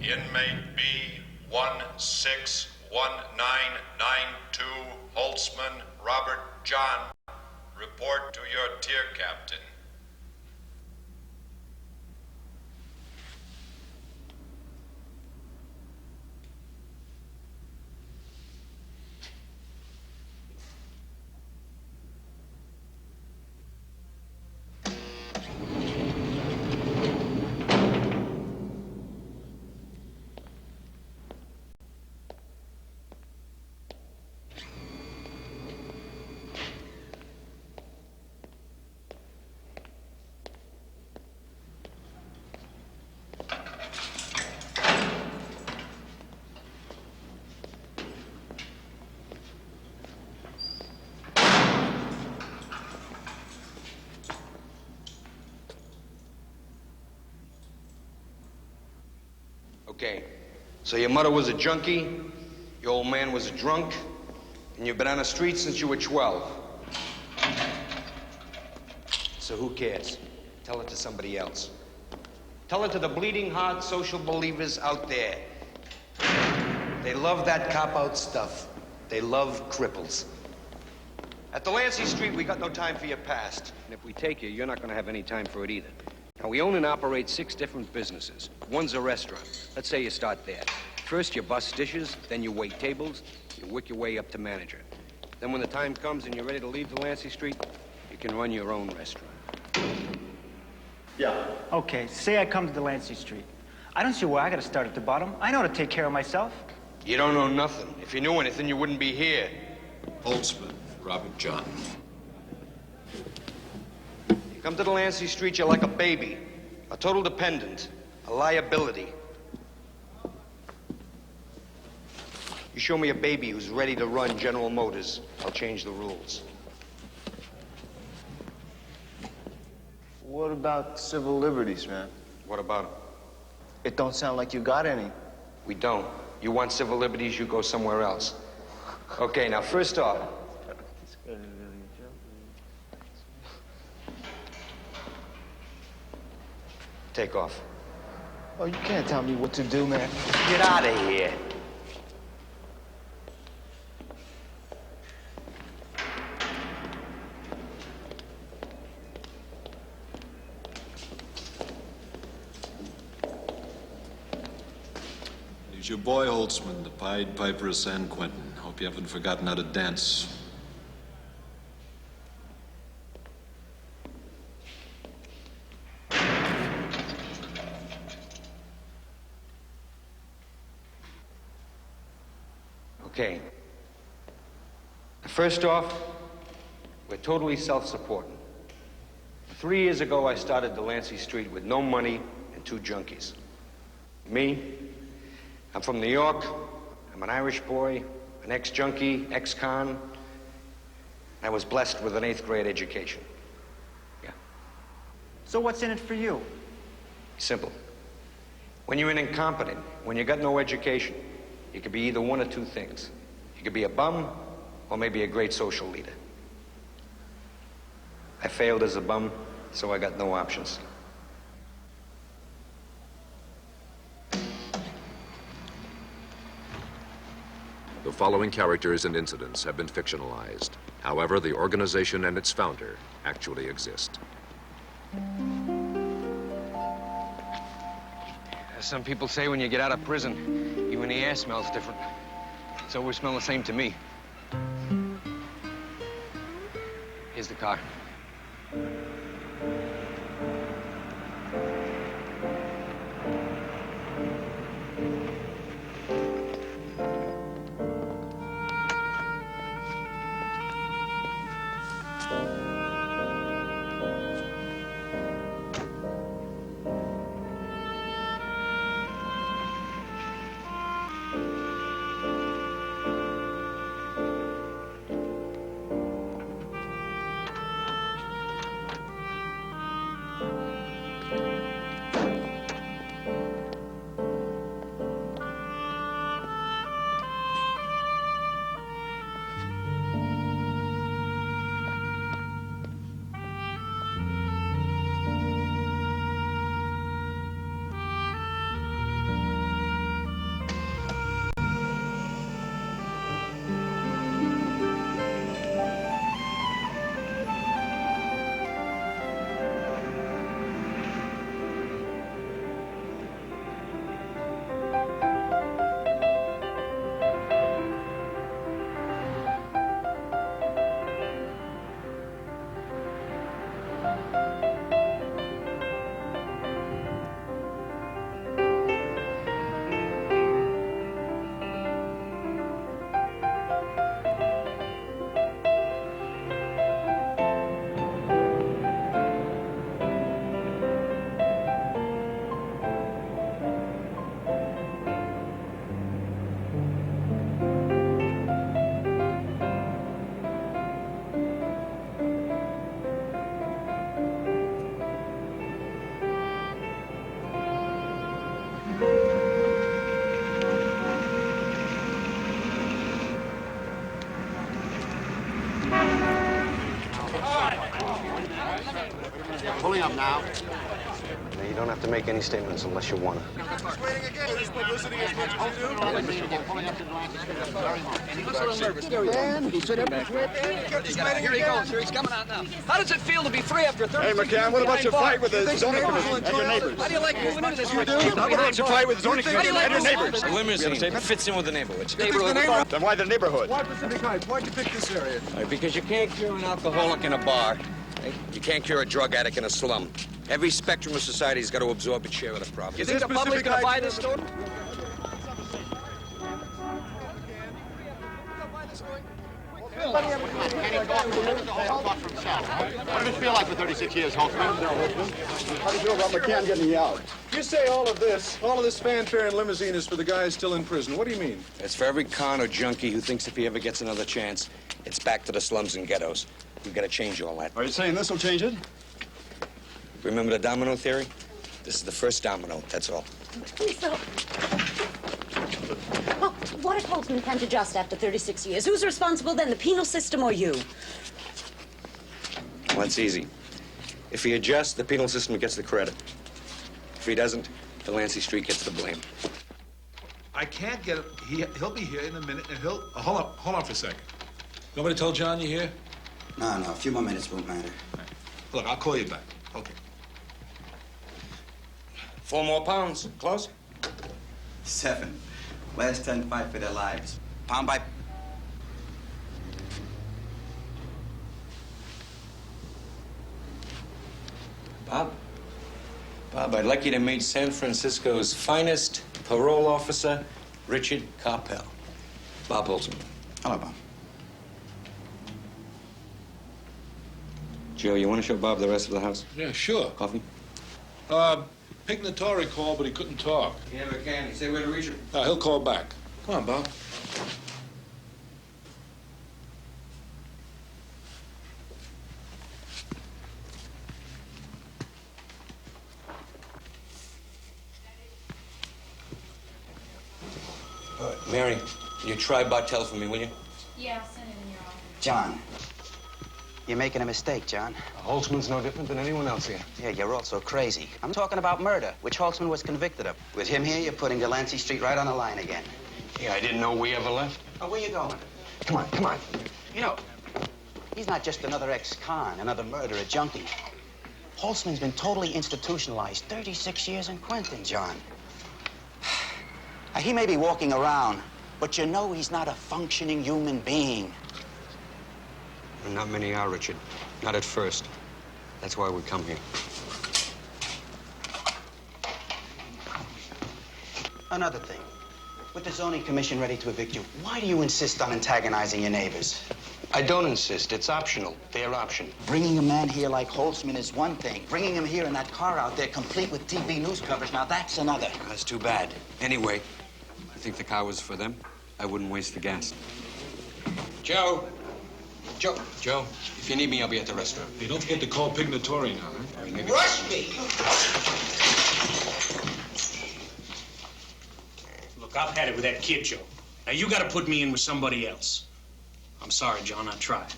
Inmate B 161992, Holtzman Robert John. Report to your tier captain. Okay, so your mother was a junkie, your old man was a drunk, and you've been on the street since you were 12. So who cares? Tell it to somebody else. Tell it to the bleeding heart social believers out there. They love that cop-out stuff. They love cripples. At Delancey Street, we got no time for your past. And if we take you, you're not gonna have any time for it either. Now, we own and operate 6 different businesses. One's a restaurant. Let's say you start there. First, you bust dishes, then you wait tables, you work your way up to manager. Then when the time comes and you're ready to leave Delancey Street, you can run your own restaurant. Yeah. Okay, say I come to Delancey Street. I don't see why I gotta start at the bottom. I know how to take care of myself. You don't know nothing. If you knew anything, you wouldn't be here. Holtzman Robert John. You come to Delancey Street, you're like a baby, a total dependent, a liability. You show me a baby who's ready to run General Motors, I'll change the rules. What about civil liberties, man? What about them? It don't sound like you got any. We don't. You want civil liberties, you go somewhere else. Okay, now first off, take off. Oh, you can't tell me what to do, man. Get out of here. He's your boy, Holtzman, the Pied Piper of San Quentin. Hope you haven't forgotten how to dance. Okay. First off, we're totally self-supporting. 3 years ago, I started Delancey Street with no money and 2 junkies. Me, I'm from New York. I'm an Irish boy, an ex-junkie, ex-con. I was blessed with an 8th grade education. Yeah. So what's in it for you? Simple. When you're an incompetent, when you got no education, you could be either one or 2 things. You could be a bum or maybe a great social leader. I failed as a bum, so I got no options. The following characters and incidents have been fictionalized. However, the organization and its founder actually exist. As some people say, when you get out of prison, even the air smells different. It's always smelled the same to me. Here's the car. up now. Now, you don't have to make any statements unless you want to. Here he goes. Here he's coming out now. How does it feel to be free after 30 Hey, McCann, what about your fight with the zoning commission and your neighbors? How do you like moving into this? How about your fight with the zoning commission and your neighbors? The limousine fits in with the neighborhood. Then why the neighborhood? Why Pacific Heights? Why'd you pick this area? Because you can't cure an alcoholic in a bar. You can't cure a drug addict in a slum. Every spectrum of society's got to absorb its share of the problem. You think the public's gonna buy this store? What does it feel like for 36 years, Holtzman? How do you feel about McCann getting you out? You say all of this fanfare and limousine is for the guys still in prison. What do you mean? It's for every con or junkie who thinks if he ever gets another chance, it's back to the slums and ghettos. We've got to change all that. Are you saying this will change it? Remember the domino theory? This is the first domino, that's all. Please don't. Well, what if Holtzman can't adjust after 36 years? Who's responsible then, the penal system or you? Well, that's easy. If he adjusts, the penal system gets the credit. If he doesn't, Delancey Street gets the blame. I can't get him. He'll be here in a minute, and he'll... hold on for a second. You want me to tell John you're here? No, a few more minutes won't matter. Look, I'll call you back. Okay. 4 more pounds. Close? 7. Last 10 fight for their lives. Pound by... Bob, I'd like you to meet San Francisco's finest parole officer, Richard Carpel. Bob Holtzman. Hello, Bob. Joe, you want to show Bob the rest of the house? Yeah, sure. Coffee? Pignatore called, but he couldn't talk. Yeah, McCann. Say where to reach him. He'll call back. Come on, Bob. Mary, you try Bartell for me, will you? Yeah, I'll send it in your office. John. You're making a mistake, John. Holtzman's no different than anyone else here. Yeah, you're also crazy. I'm talking about murder, which Holtzman was convicted of. With him here, you're putting Delancey Street right on the line again. Yeah, I didn't know we ever left. Oh, where you going? Come on. You know, he's not just another ex-con, another murderer junkie. Holtzman's been totally institutionalized. 36 years in Quentin, John. He may be walking around, but you know he's not a functioning human being. And not many are, Richard. Not at first. That's why we come here. Another thing. With the zoning commission ready to evict you, why do you insist on antagonizing your neighbors? I don't insist. It's optional. Their option. Bringing a man here like Holtzman is one thing. Bringing him here in that car out there, complete with TV news coverage, now that's another. That's too bad. Anyway, I think the car was for them. I wouldn't waste the gas. Joe, if you need me, I'll be at the restaurant. Hey, don't forget to call Pignatore now, huh? Rush me! Look, I've had it with that kid, Joe. Now, you gotta put me in with somebody else. I'm sorry, John, I tried.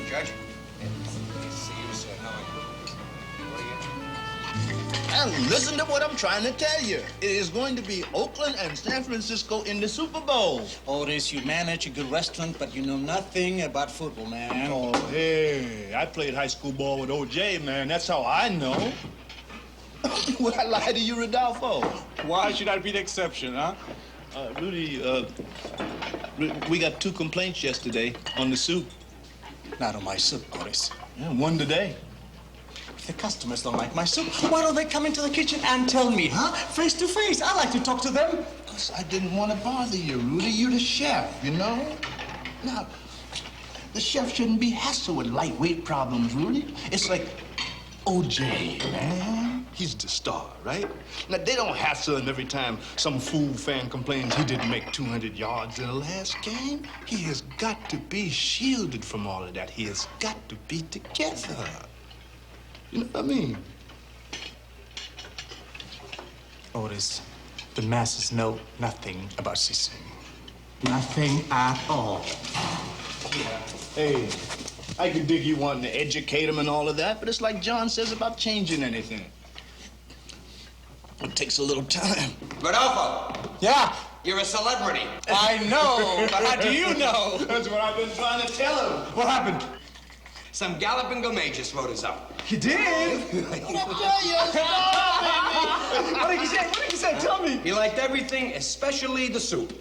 Judge? See you, sir. How are you? And listen to what I'm trying to tell you. It is going to be Oakland and San Francisco in the Super Bowl. Otis, you manage a good restaurant, but you know nothing about football, man. Oh, hey, I played high school ball with O.J., man. That's how I know. Would I lie to you, Rodolfo? Why should I be the exception, huh? Rudy, we got 2 complaints yesterday on the soup. Not on my soup, Otis. Yeah, 1 today. If the customers don't like my soup, why don't they come into the kitchen and tell me, huh? Face to face. I like to talk to them. Because I didn't want to bother you, Rudy. You're the chef, you know? Now, the chef shouldn't be hassled with lightweight problems, Rudy. It's like O.J., man. He's the star, right? Now, they don't hassle him every time some fool fan complains he didn't make 200 yards in the last game. He has got to be shielded from all of that. He has got to be together. You know what I mean? Otis, the masses know nothing about Cece. Nothing at all. Hey, I can dig you wanting to educate him and all of that, but it's like John says about changing anything. It takes a little time. Rodolfo! Yeah? You're a celebrity. I know, but how do you know? That's what I've been trying to tell him. What happened? Some galloping gourmet just wrote us up. He did? What did he say? What did he say? Tell me. He liked everything, especially the soup.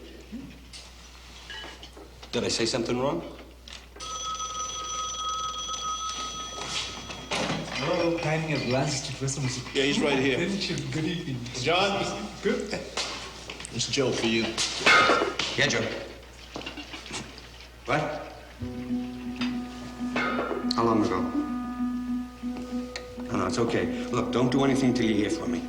Did I say something wrong? Hello, kindly a glass to Christmas. Yeah, he's right here. Good evening. John? Good. It's Joe for you. Yeah, Joe. What? How long ago? No, it's okay. Look, don't do anything till you hear from me.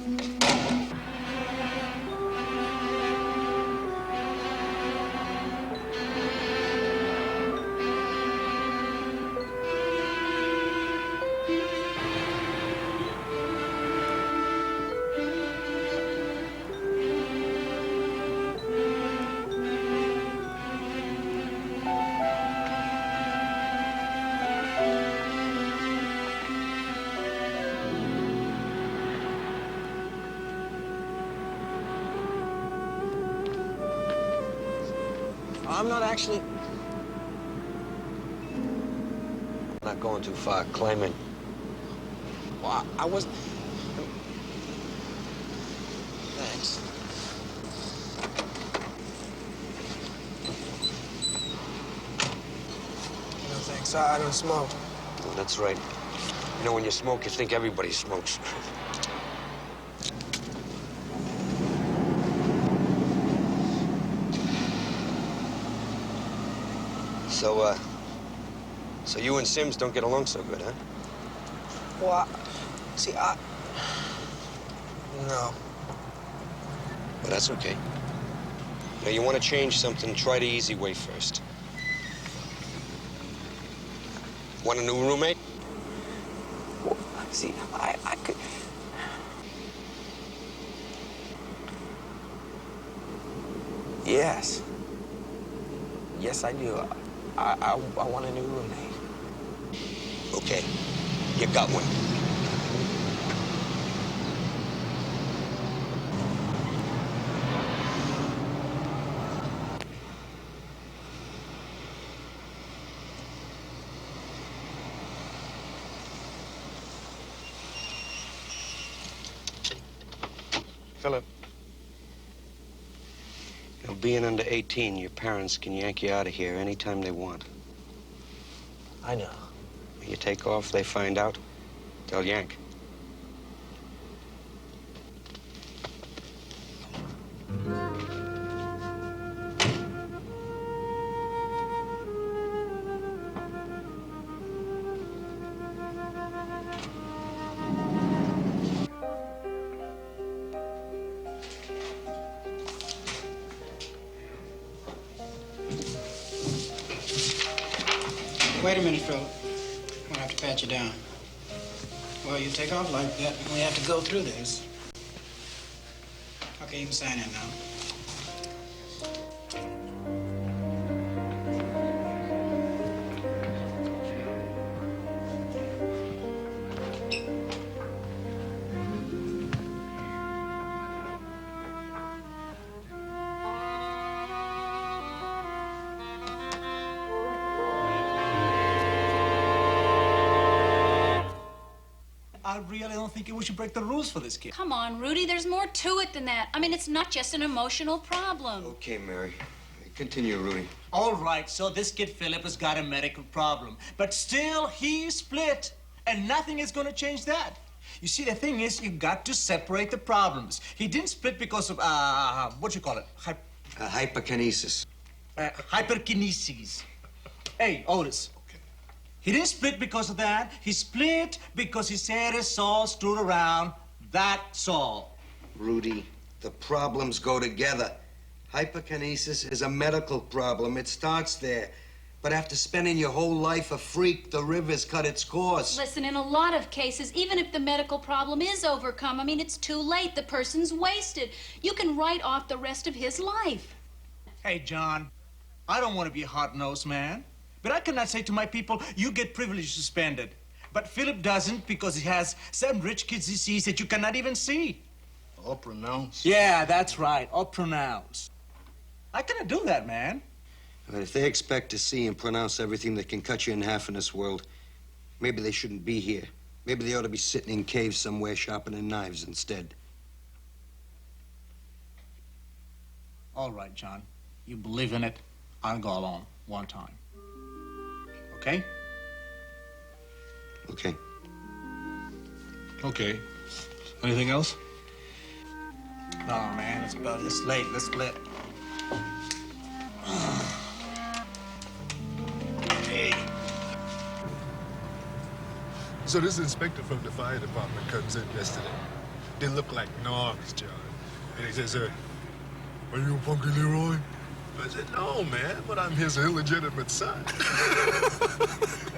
I'm not actually... Not going too far, claiming. Well, I was... Thanks. No, thanks. I don't smoke. Oh, that's right. You know, when you smoke, you think everybody smokes. So you and Sims don't get along so good, huh? Well, no. Well, that's okay. Now, you want to change something, try the easy way first. Want a new roommate? Well, see, I could... Yes. Yes, I do. I want a new roommate. Okay, you got one. Philip. Now, being under 18, your parents can yank you out of here anytime they want. I know. You take off, they find out, they'll yank. Wait a minute, Philip. I'm gonna have to pat you down. Well, you take off like that, and we have to go through this. Okay, you can sign in now. I really don't think we should break the rules for this kid. Come on, Rudy, there's more to it than that. I mean, it's not just an emotional problem. Okay, Mary. Continue, Rudy. All right, so this kid Philip has got a medical problem, but still he's split, and nothing is going to change that. You see, the thing is, you got to separate the problems. He didn't split because of, what you call it? Hyperkinesis. Hyperkinesis. Hey, Otis. He didn't split because of that. He split because his head is all screwed around That's all. Rudy, the problems go together. Hyperkinesis is a medical problem. It starts there. But after spending your whole life a freak, the river's cut its course. Listen, in a lot of cases, even if the medical problem is overcome, I mean, it's too late. The person's wasted. You can write off the rest of his life. Hey, John, I don't want to be a hard-nosed man, but I cannot say to my people, you get privilege suspended. But Philip doesn't because he has some rich kid's disease that you cannot even see. All pronounced. Yeah, that's right, all pronounced. I cannot do that, man. But if they expect to see and pronounce everything that can cut you in half in this world, maybe they shouldn't be here. Maybe they ought to be sitting in caves somewhere sharpening knives instead. All right, John. You believe in it, I'll go along one time. Okay? Okay. Okay. Anything else? No, man, it's late. Let's split. Hey. So this inspector from the fire department comes in yesterday. They look like narcs, John. And he says, are you Funky Leroy? I said, no, man, but I'm his illegitimate son.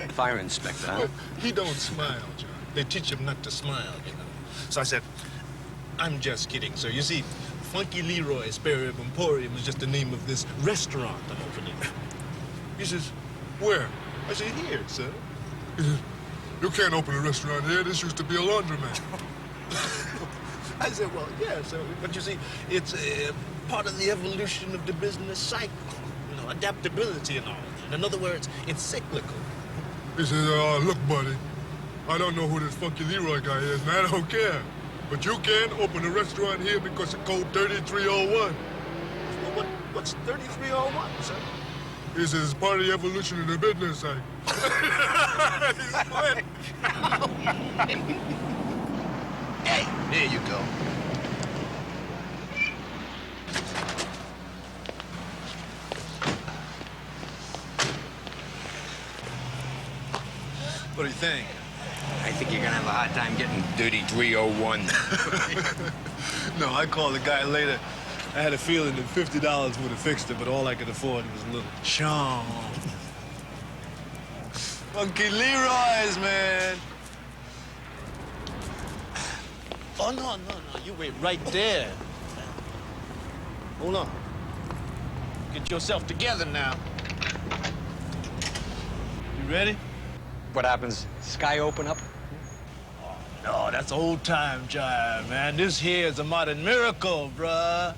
Fire inspector, huh? Well, he don't smile, John. They teach him not to smile, you know. So I said, I'm just kidding, sir. You see, Funky Leroy's Spare Rib Emporium is just the name of this restaurant I'm opening. He says, where? I said, here, sir. He says, you can't open a restaurant here. This used to be a laundromat. I said, well, yeah, sir. But you see, it's part of the evolution of the business cycle. You know, adaptability and all that. In other words, it's cyclical. He says, look, buddy, I don't know who this Funky Leroy guy is, and I don't care. But you can't open a restaurant here because of code 3301. Well, what's 3301, sir? He says it's part of the evolution of the business cycle. He's funny. Hey, there you go. What do you think? I think you're gonna have a hard time getting dirty 301. No, I called the guy later. I had a feeling that $50 would have fixed it, but all I could afford was a little charm. Funky Leroy's, man. Oh, no. You wait right there. Hold on. Get yourself together now. You ready? What happens? Sky open up? No, that's old time jive, man. This here is a modern miracle, bruh.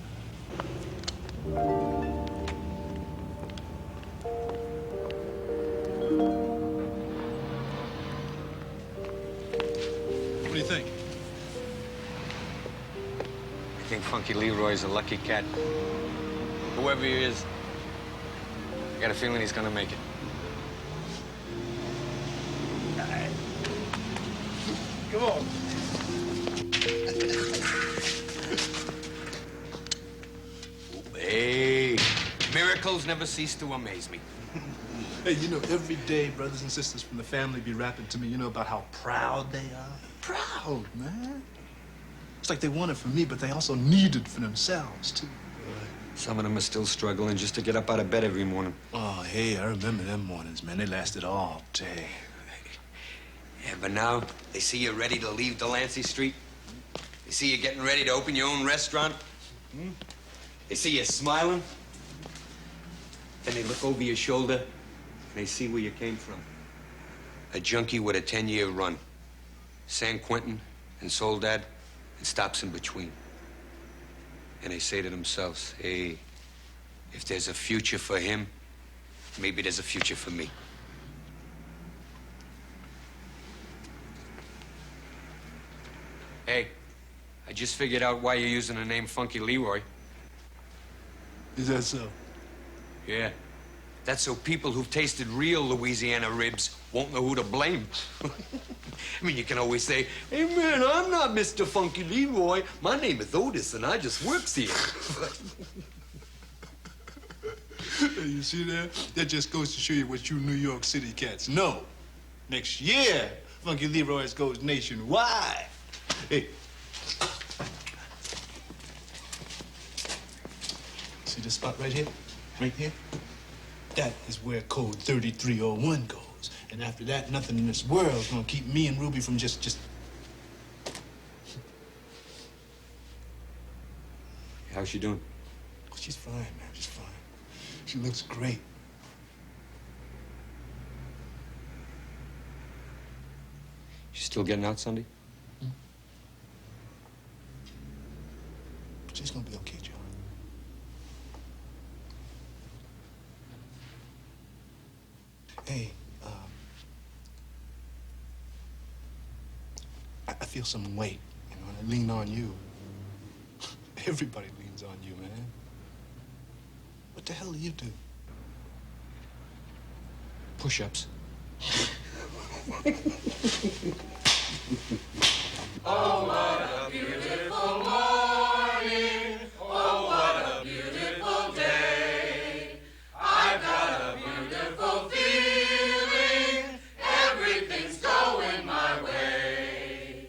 What do you think? I think Funky Leroy's a lucky cat. Whoever he is, I got a feeling he's gonna make it. Come on. Hey, miracles never cease to amaze me. Hey, you know, every day brothers and sisters from the family be rapping to me, you know, about how proud they are. Proud, man. It's like they want it for me, but they also need it for themselves, too. Some of them are still struggling just to get up out of bed every morning. Oh, hey, I remember them mornings, man. They lasted all day. Yeah, but now they see you're ready to leave Delancey Street. They see you getting ready to open your own restaurant. They see you smiling. Then they look over your shoulder and they see where you came from. A junkie with a 10-year run. San Quentin and Soledad and stops in between. And they say to themselves, hey, if there's a future for him, maybe there's a future for me. Hey, I just figured out why you're using the name Funky Leroy. Is that so? Yeah. That's so people who've tasted real Louisiana ribs won't know who to blame. I mean, you can always say, hey, man, I'm not Mr. Funky Leroy. My name is Otis, and I just works here. Hey, you see that? That just goes to show you what you New York City cats know. Next year, Funky Leroy's goes nationwide. Hey, See this spot right here? Right here? That is where code 3301 goes. And after that, nothing in this world is gonna keep me and Ruby from just... How's she doing? Oh, she's fine, man. She's fine. She looks great. She's still getting out Sunday? She's gonna be okay, John. Hey, I feel some weight, you know, and I lean on you. Everybody leans on you, man. What the hell do you do? Push-ups. Oh, what a beautiful morning. Oh, what a beautiful day. I've got a beautiful feeling. Everything's going my way.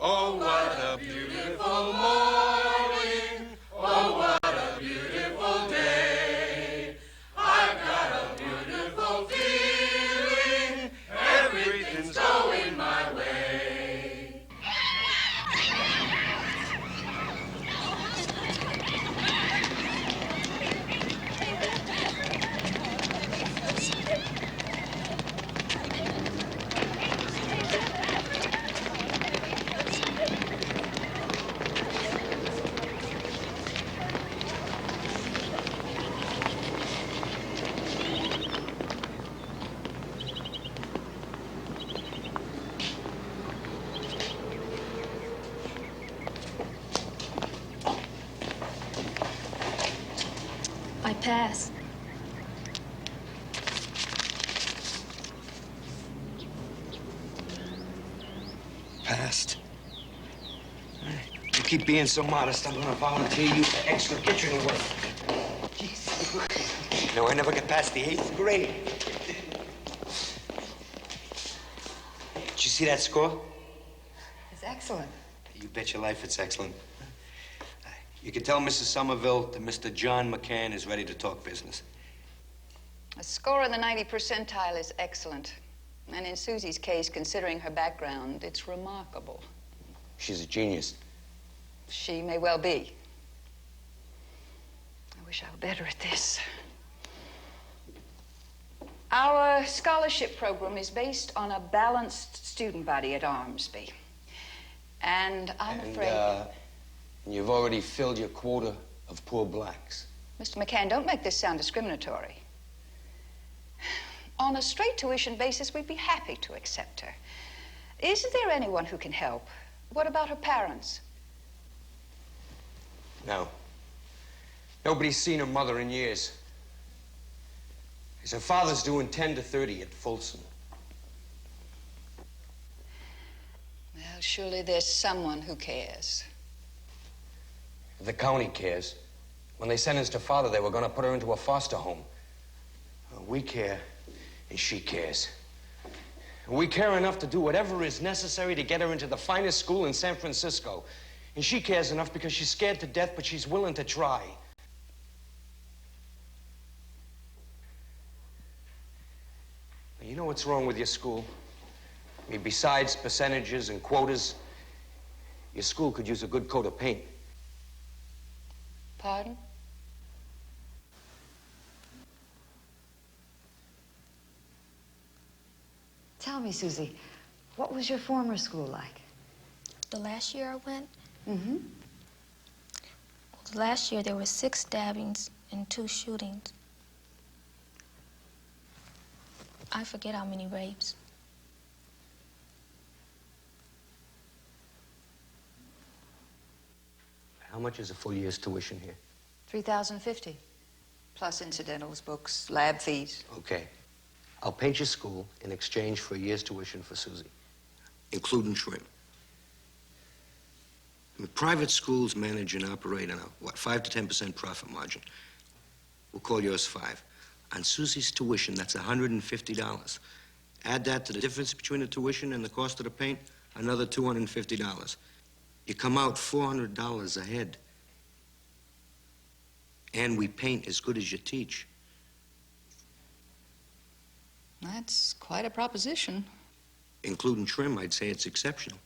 Oh, what a beautiful morning. Oh, what a beautiful day. I've got a beautiful feeling. Everything's going my way. I pass. Passed. You keep being so modest, I'm gonna volunteer you for extra kitchen work. Jeez. No, I never got past the 8th grade. Did you see that score? It's excellent. You bet your life it's excellent. You can tell Mrs. Somerville that Mr. John McCann is ready to talk business. A score in the 90th percentile is excellent. And in Susie's case, considering her background, it's remarkable. She's a genius. She may well be. I wish I were better at this. Our scholarship program is based on a balanced student body at Armsby. And I'm afraid... You've already filled your quota of poor blacks. Mr. McCann, don't make this sound discriminatory. On a straight tuition basis, we'd be happy to accept her. Isn't there anyone who can help? What about her parents? No. Nobody's seen her mother in years. Her father's doing 10 to 30 at Folsom. Well, surely there's someone who cares. The county cares. When they sentenced her father, they were going to put her into a foster home. We care, and she cares. We care enough to do whatever is necessary to get her into the finest school in San Francisco. And she cares enough because she's scared to death, but she's willing to try. You know what's wrong with your school? I mean, besides percentages and quotas, your school could use a good coat of paint. Pardon? Tell me, Susie, what was your former school like? The last year I went? Mm-hmm. Well, last year there were 6 stabbings and 2 shootings. I forget how many rapes. How much is a full year's tuition here? $3,050, plus incidentals, books, lab fees. Okay. I'll paint your school in exchange for a year's tuition for Susie, including trim. I mean, private schools manage and operate on a, 5 to 10% profit margin. We'll call yours 5. On Susie's tuition, that's $150. Add that to the difference between the tuition and the cost of the paint, another $250. You come out $400 ahead. And we paint as good as you teach. That's quite a proposition. Including trim, I'd say it's exceptional.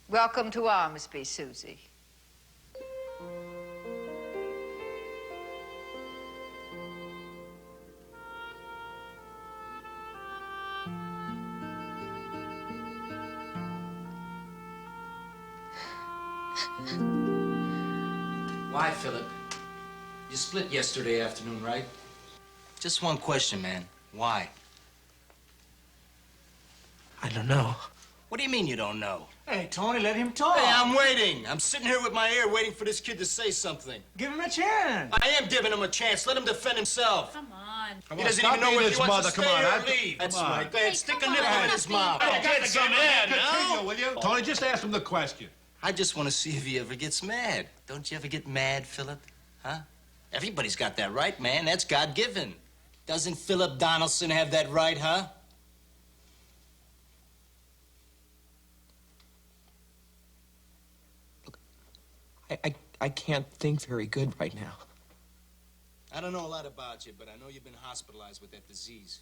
Welcome to Armsby, Susie. Why, Philip? You split yesterday afternoon, right? Just one question, man. Why? I don't know. What do you mean you don't know? Hey, Tony, let him talk. Hey, I'm waiting. I'm sitting here with my ear waiting for this kid to say something. Give him a chance. I am giving him a chance. Let him defend himself. Come on. He doesn't even know whether he wants to stay or Mother. leave. That's Come on. right. Go ahead, stick a come nipple on. in his mouth. Hey, Get some air Continue, will you? Tony, just ask him the question. I just want to see if he ever gets mad. Don't you ever get mad, Philip? Huh? Everybody's got that right, man. That's God-given. Doesn't Philip Donaldson have that right, huh? I can't think very good right now. I don't know a lot about you, but I know you've been hospitalized with that disease.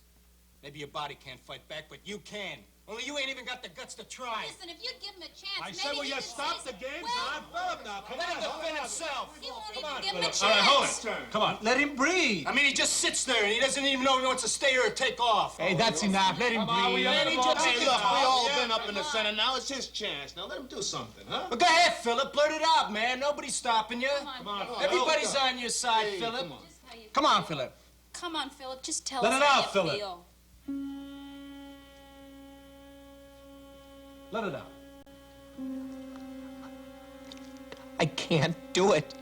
Maybe your body can't fight back, but you can. Only you ain't even got the guts to try. Listen, if you'd give him a chance, I said, will you stop the game? Son? Philip, now, come Let him on. defend himself. He won't Come even on, give him a Philip. chance. All right, hold it. Come on. Let him breathe. I mean, he just sits there and he doesn't even know if he wants to stay or take off. Hey, that's enough. Let him Come on, breathe. we just Hey, look, we all been up in the center. Now it's his chance. Now let him do something, huh? Well, go ahead, Philip. Blurt it out, man. Nobody's stopping you. Come on, Philip. Everybody's on your side, Philip. Come on. Come on, Philip. Come on, Philip. Just tell Let us it how out, you Philip. feel. Let it out. I can't do it.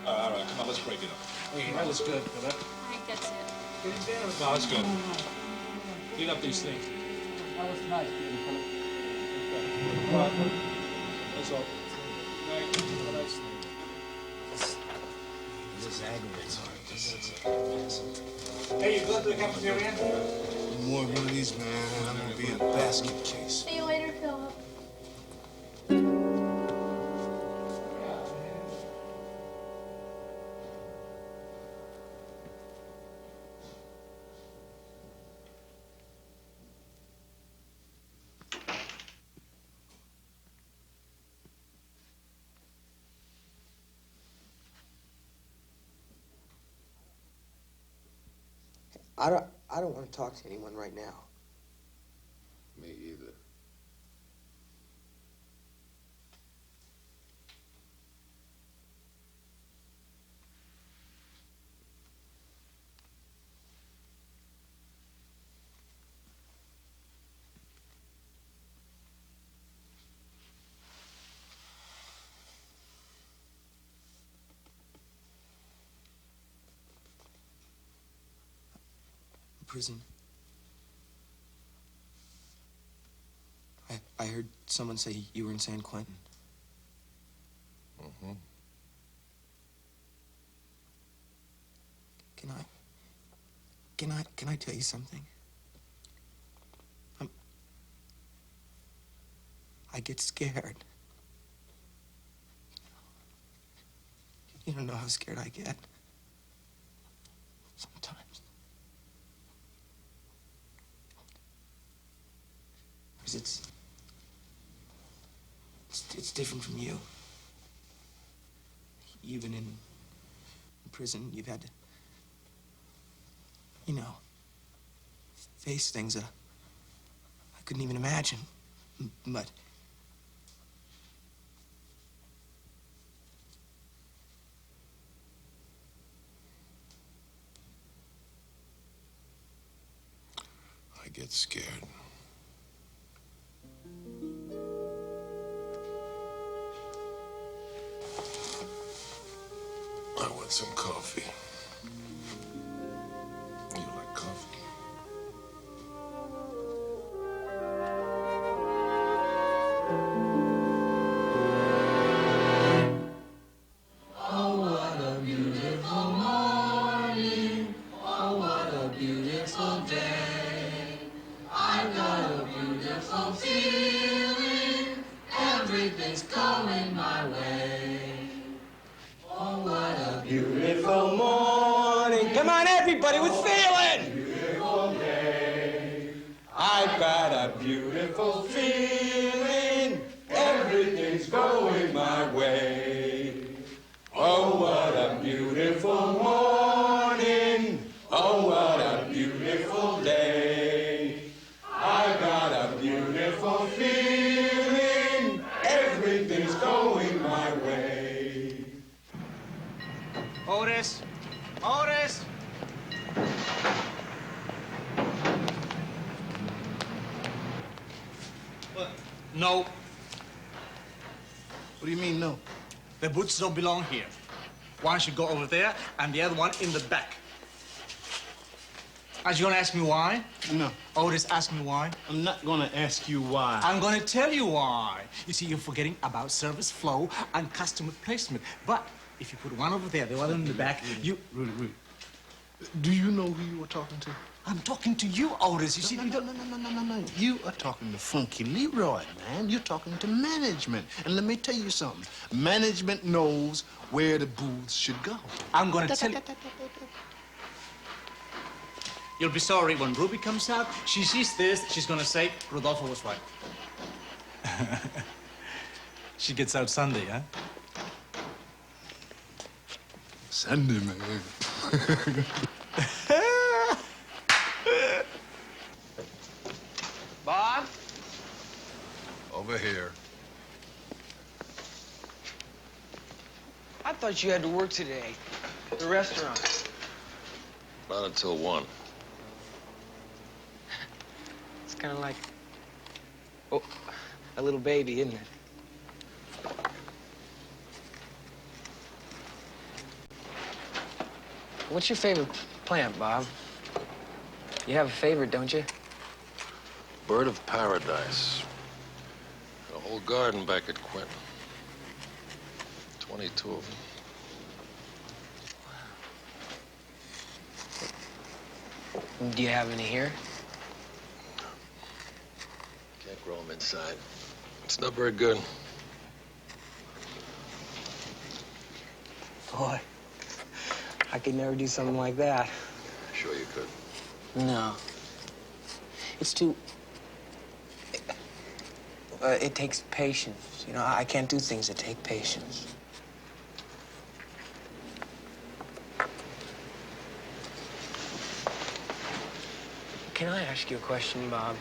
All right, come on, let's break it up. Hey, that was good, Philip. I think that's it. No, that's good. Clean up these things. That was nice, Philip. That's all. This aggravates me. Hey, you go to the cafeteria? More one of these, man, and I'm gonna be a basket case. See you later, Philip. I don't want to talk to anyone right now. Me either. Prison. I heard someone say you were in San Quentin. Mm-hmm. Can I tell you something? I get scared. You don't know how scared I get. Sometimes. Because it's different from you. You've been in prison. You've had to, you know, face things that I couldn't even imagine. But I get scared. I want some coffee. You like coffee? Oh, what beautiful day. I've got a beautiful feeling. Everything's going my way. Oh, what a Beautiful morning. Come on, everybody, with feeling. beautiful day. I've got a beautiful feeling. Everything's going my way. Oh, what a beautiful morning. Oh, what a beautiful day. I've got a beautiful feeling. Everything's going my way. Otis! Otis! What? No. What do you mean, no? The boots don't belong here. One should go over there, and the other one in the back. Are you gonna ask me why? No. Otis, ask me why. I'm not gonna ask you why. I'm gonna tell you why. You see, you're forgetting about service flow and customer placement. But if you put one over there, the other in the back, you... Rudy. Do you know who you were talking to? I'm talking to you, Otis. You see, No. You are talking to Funky Leroy, man. You're talking to management. And let me tell you something. Management knows where the booths should go. I'm gonna tell you... You'll be sorry when Ruby comes out. She sees this, she's gonna say, Rodolfo was right. She gets out Sunday, huh? Sunday, man. Bob? Over here. I thought you had to work today. The restaurant. Not until 1. It's kind of like, oh, a little baby, isn't it? What's your favorite plant, Bob? You have a favorite, don't you? Bird of paradise. A whole garden back at Quentin. 22 of them. Do you have any here? Can't grow them inside. It's not very good. Boy, I could never do something like that. Sure you could. No. It's too... it takes patience. You know, I can't do things that take patience. Can I ask you a question, Bob?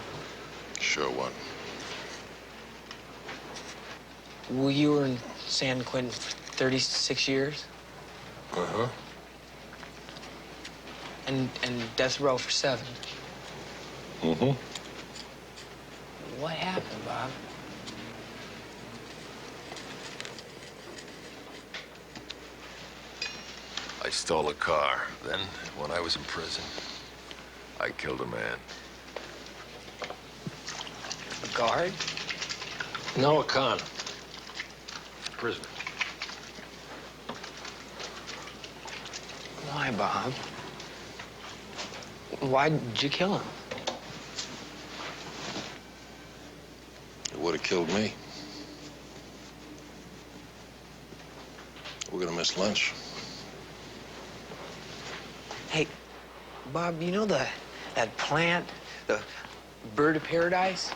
Sure, what? Well, you were in San Quentin for 36 years? Uh-huh. And death row for 7. Mm-hmm. What happened, Bob? I stole a car. Then, when I was in prison, I killed a man. A guard? No, a con. Prisoner. Why, Bob? Why did you kill him? It would have killed me. We're gonna miss lunch. Hey, Bob, you know that plant, the bird of paradise?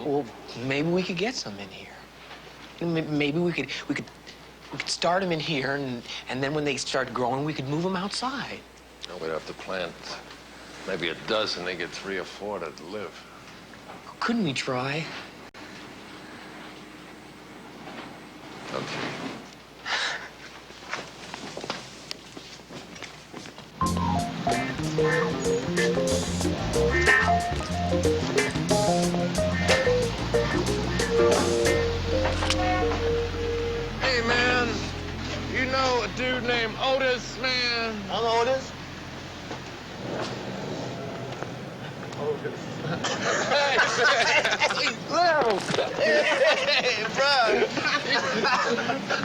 Well, maybe we could get some in here. Maybe we could start them in here, and then when they start growing, we could move them outside. No, we'd have to plant maybe a dozen. They get 3 or 4 to live. Couldn't we try? Okay. Hey, man, you know a dude named Otis, man? I'm Otis. Hey, bro.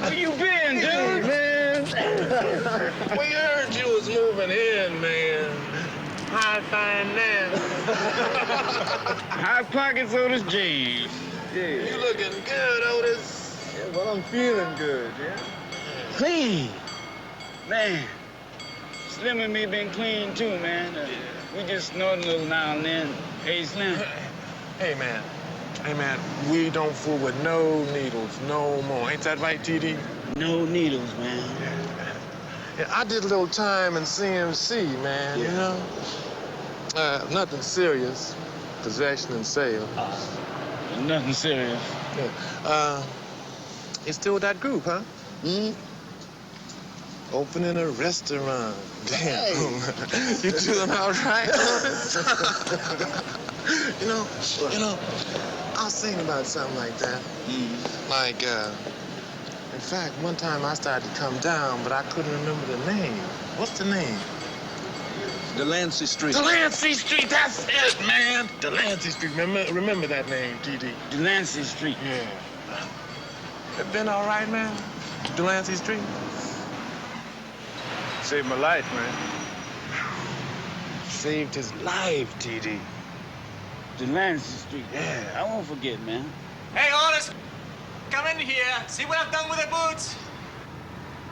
Where you been, dude? Hey, man. We heard you was moving in, man. High finance. High pockets, Otis James. Yeah. You looking good, Otis. Yeah, well, I'm feeling good, yeah. Clean. Man, Slim and me been clean, too, man. We just snorting a little now and then. Hey, Slim. Hey, man. Hey, man, we don't fool with no needles no more. Ain't that right, TD? No needles, man. Yeah, I did a little time in CMC, man, you know? Nothing serious. Possession and sale. Nothing serious. Yeah. You still with that group, huh? Opening a restaurant. Damn. You doing all right? you know, I was thinking about something like that. Like, in fact, one time I started to come down, but I couldn't remember the name. What's the name? Delancey Street. Delancey Street, that's it, man. Delancey Street, remember that name, TD. Delancey Street. Yeah. It been all right, man? Delancey Street? Saved my life, man. Saved his life, TD. Delancey Street. Yeah, I won't forget, man. Hey, Otis, come in here. See what I've done with the boots?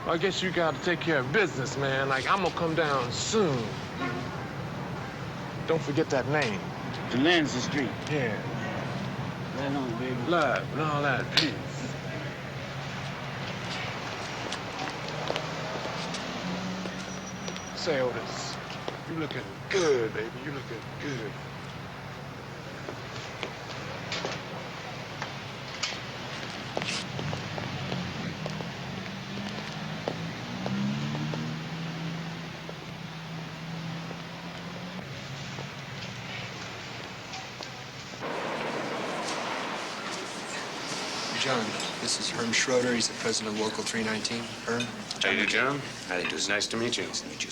Well, I guess you gotta take care of business, man. Like, I'm gonna come down soon. Don't forget that name. Delancey Street. Yeah. Right on, baby. Love and all that. Peace. Say, Otis, you looking good, baby. You looking good. John, this is Herm Schroeder. He's the president of Local 319. Herm? How do you do, John? How do you do? It's nice to meet you. Nice to meet you.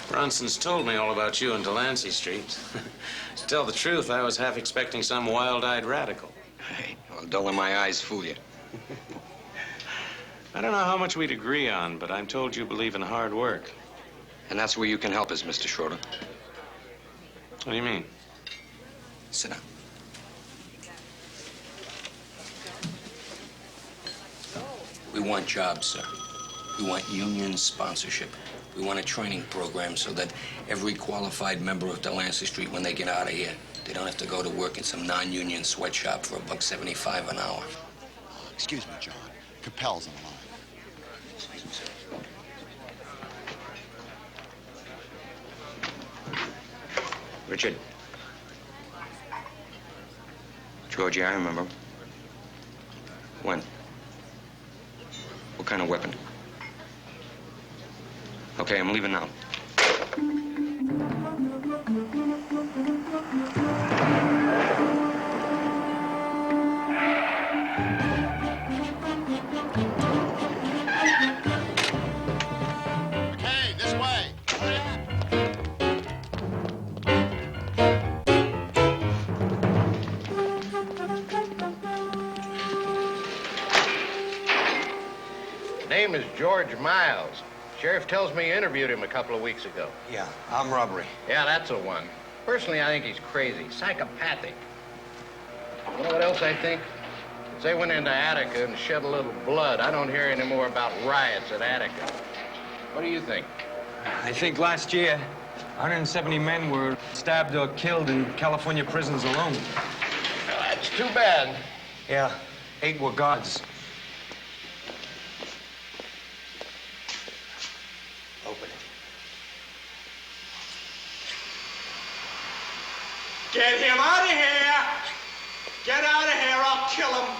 Bronson's told me all about you and Delancey Street. To tell the truth, I was half expecting some wild-eyed radical. Hey, well, don't let my eyes fool you. I don't know how much we'd agree on, but I'm told you believe in hard work. And that's where you can help us, Mr. Schroeder. What do you mean? Sit down. We want jobs, sir. We want union sponsorship. We want a training program so that every qualified member of Delancey Street, when they get out of here, they don't have to go to work in some non-union sweatshop for $1.75 an hour. Excuse me, John. Capel's on the line. Richard. Georgie, I remember. When? What kind of weapon? Okay, I'm leaving now. Hey, this way. Hurry up. Name is George Miles. Sheriff tells me you interviewed him a couple of weeks ago. Yeah, armed robbery. Yeah, that's the one. Personally, I think he's crazy, psychopathic. You know what else I think? Since they went into Attica and shed a little blood, I don't hear any more about riots at Attica. What do you think? I think last year, 170 men were stabbed or killed in California prisons alone. Well, that's too bad. Yeah, 8 were guards. Get him out of here! Get out of here, I'll kill him.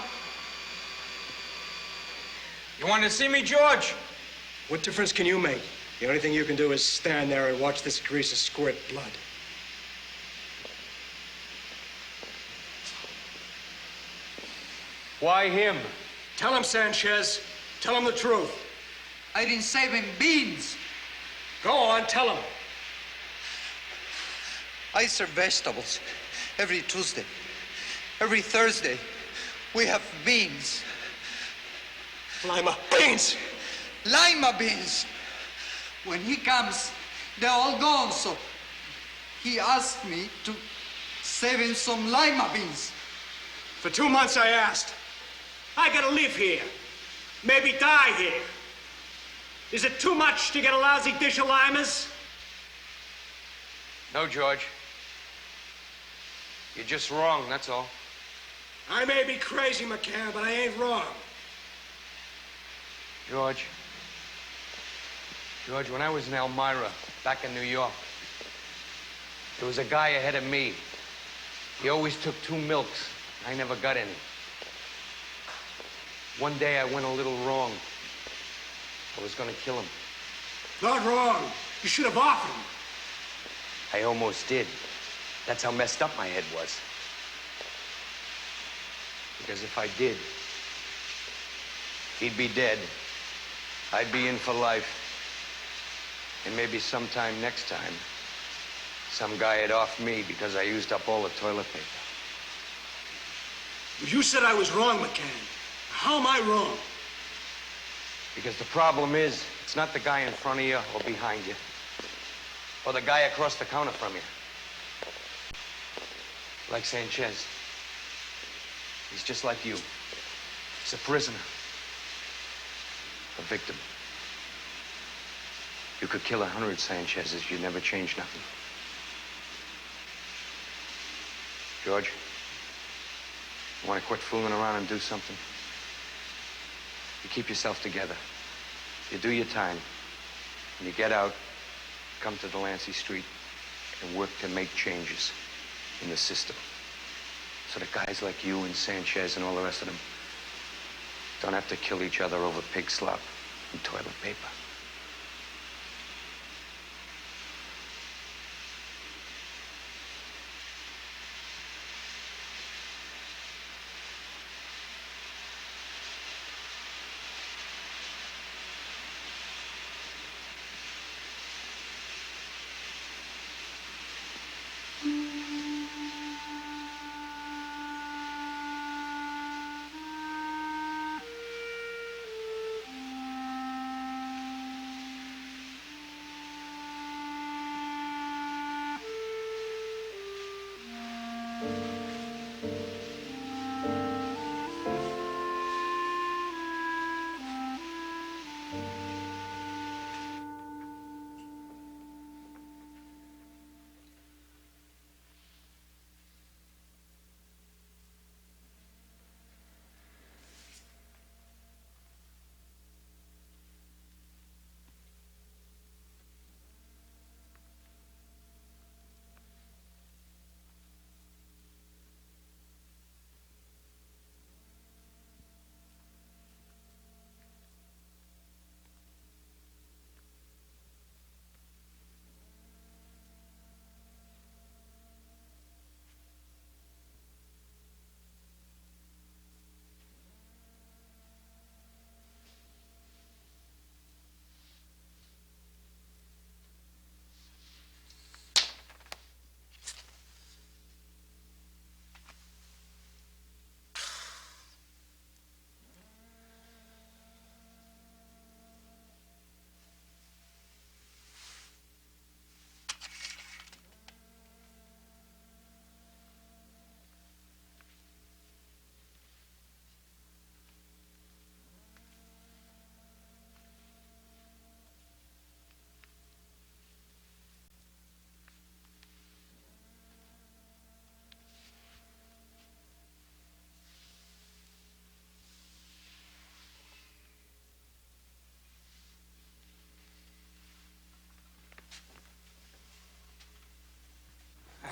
You wanted to see me, George? What difference can you make? The only thing you can do is stand there and watch this greaser squirt blood. Why him? Tell him, Sanchez. Tell him the truth. I didn't save him beans. Go on, tell him. I serve vegetables every Tuesday. Every Thursday, we have beans. Lima beans! Lima beans! When he comes, they're all gone, so he asked me to save him some lima beans. For 2 months I asked. I gotta live here. Maybe die here. Is it too much to get a lousy dish of limas? No, George. You're just wrong, that's all. I may be crazy, McCann, but I ain't wrong. George, when I was in Elmira, back in New York, there was a guy ahead of me. He always took 2 milks. I never got any. One day I went a little wrong. I was gonna kill him. Not wrong. You should have offered him. I almost did. That's how messed up my head was. Because if I did, he'd be dead. I'd be in for life. And maybe sometime next time, some guy would off me because I used up all the toilet paper. You said I was wrong, McCann. How am I wrong? Because the problem is, it's not the guy in front of you or behind you, or the guy across the counter from you. Like Sanchez. He's just like you. He's a prisoner. A victim. You could kill 100 Sanchez's, you'd never change nothing. George, you want to quit fooling around and do something? You keep yourself together. You do your time. When you get out, come to Delancey Street and work to make changes in the system. So that guys like you and Sanchez and all the rest of them don't have to kill each other over pig slop and toilet paper.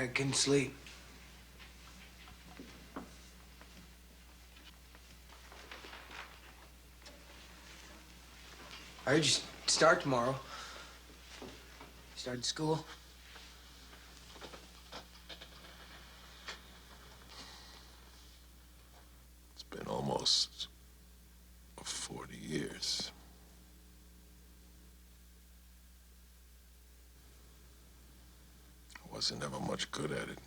I couldn't sleep. I heard you start tomorrow. Started school. It's been almost 40 years. I wasn't ever much good at it.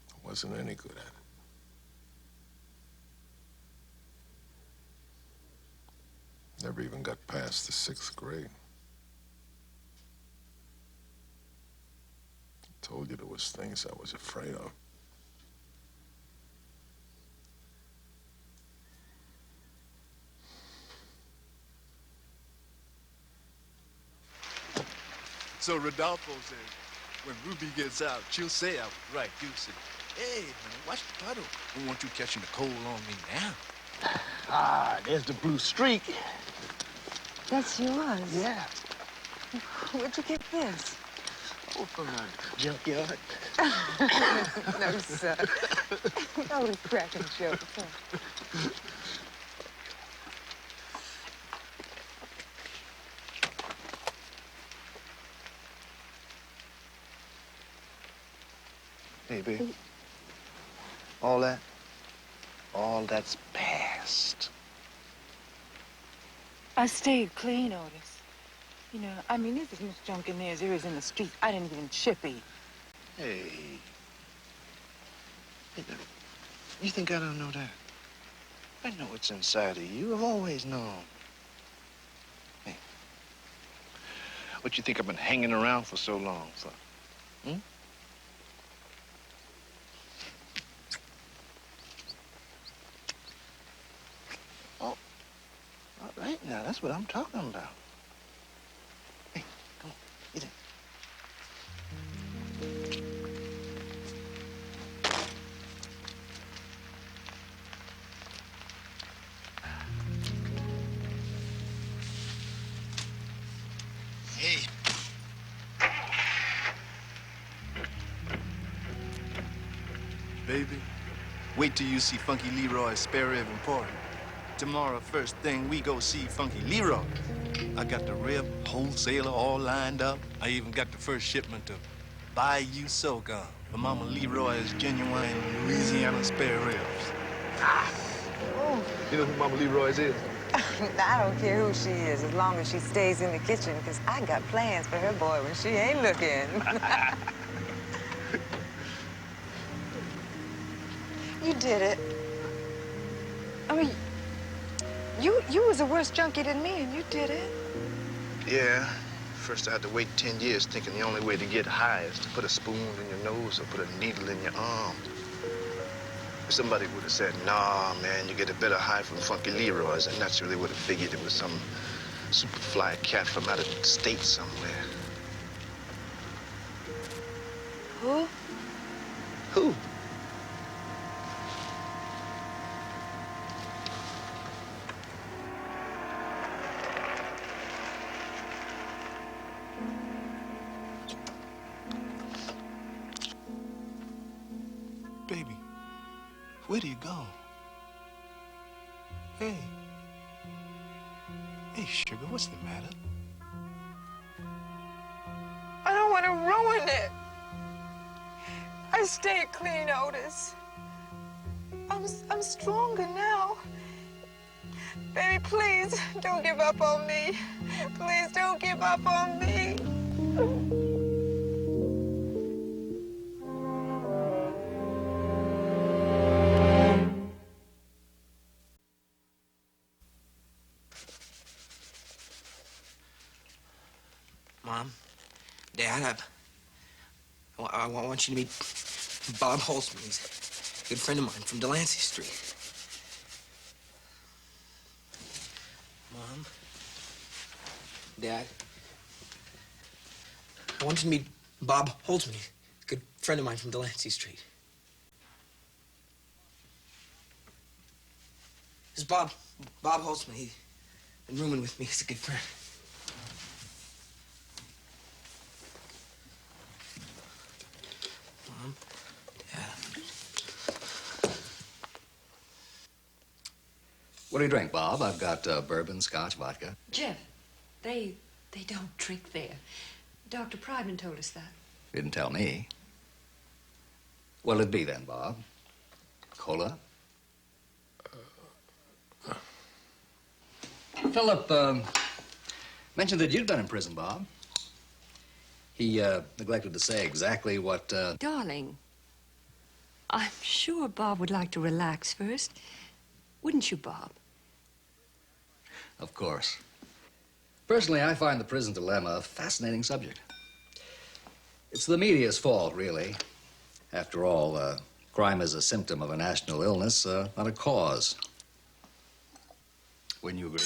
I wasn't any good at it. Never even got past the 6th grade. I told you there was things I was afraid of. So Rodolfo says, when Ruby gets out, she'll say I was right. You'll say, hey, man, watch the puddle. Don't want you catching the cold on me now. Ah, there's the blue streak. That's yours? Yeah. Where'd you get this? Oh, from a junkyard. No, sir. Always cracking jokes, huh? Hey, babe. All that's past. I stayed clean, Otis. You know, I mean, there's as much junk in there as there is in the street. I didn't even chip eat. Hey. Hey, babe. You think I don't know that? I know what's inside of you. I've always known. Hey. What you think I've been hanging around for so long for? Hmm? Oh, all right now, that's what I'm talking about. Hey, come on, get in. Hey. Baby, wait till you see Funky Leroy's spare rib and pork. Tomorrow, first thing, we go see Funky Leroy. I got the rib wholesaler all lined up. I even got the first shipment of Bayou Socom for Mama Leroy's genuine Louisiana spare ribs. Oh. You know who Mama Leroy's is? I don't care who she is, as long as she stays in the kitchen, because I got plans for her boy when she ain't looking. You did it. I mean, you was a worse junkie than me, and you did it. Yeah. First, I had to wait 10 years thinking the only way to get high is to put a spoon in your nose or put a needle in your arm. If somebody would have said, nah, man, you get a better high from Funky Leroy's, I naturally would have figured it was some super fly cat from out of the state somewhere. Who? Who? Baby, where do you go? Hey. Hey, sugar, what's the matter? I don't want to ruin it. I stayed clean, Otis. I'm stronger now. Baby, please don't give up on me. Please don't give up on me. Mom, Dad, I want you to meet Bob Holtzman. He's a good friend of mine from Delancey Street. Mom, Dad, I want you to meet Bob Holtzman. He's a good friend of mine from Delancey Street. This is Bob Holtzman. He's been rooming with me. He's a good friend. Mom, Dad. What do you drink, Bob? I've got bourbon, scotch, vodka. Jeff, they don't drink there. Dr. Pryden told us that. Didn't tell me. What'll it be then, Bob? Cola? Philip mentioned that you'd been in prison, Bob. He neglected to say exactly what... Darling, I'm sure Bob would like to relax first. Wouldn't you, Bob? Of course. Personally, I find the prison dilemma a fascinating subject. It's the media's fault, really. After all, crime is a symptom of a national illness, not a cause. Wouldn't you agree?